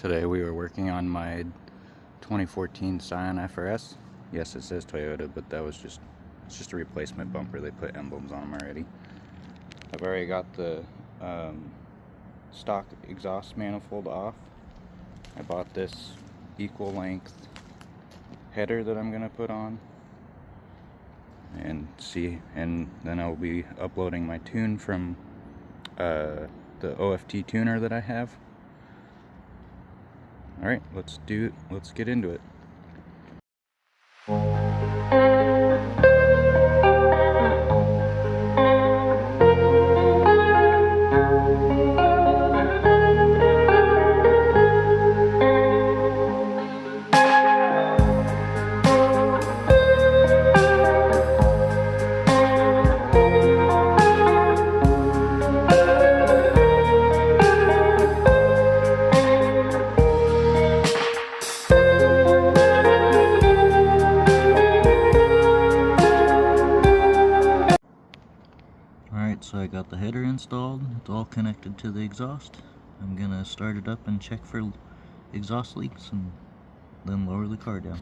Today we were working on my 2014 Scion FRS. Yes, it says Toyota, but it's just a replacement bumper. They put emblems on them already. I've already got the stock exhaust manifold off. I bought this equal length header that I'm gonna put on and then I'll be uploading my tune from the OFT tuner that I have. Alright, let's get into it. Alright, so I got the header installed. It's all connected to the exhaust. I'm gonna start it up and check for exhaust leaks and then lower the car down.